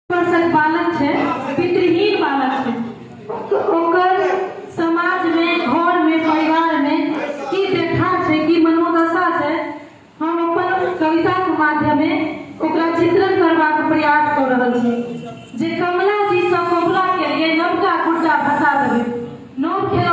वर्षक बालक है, पितृहीन बालक है, तो ओकर समाज में, घर में, परिवार में की देखा है, की मनोदशा है, हम अपन कविता के माध्यमे ओकरा चित्रण करबाक प्रयास कर रहल छी। जे कमला जी से कबूला के लिए नवका खुर्चा फंसा देबे, नव खेल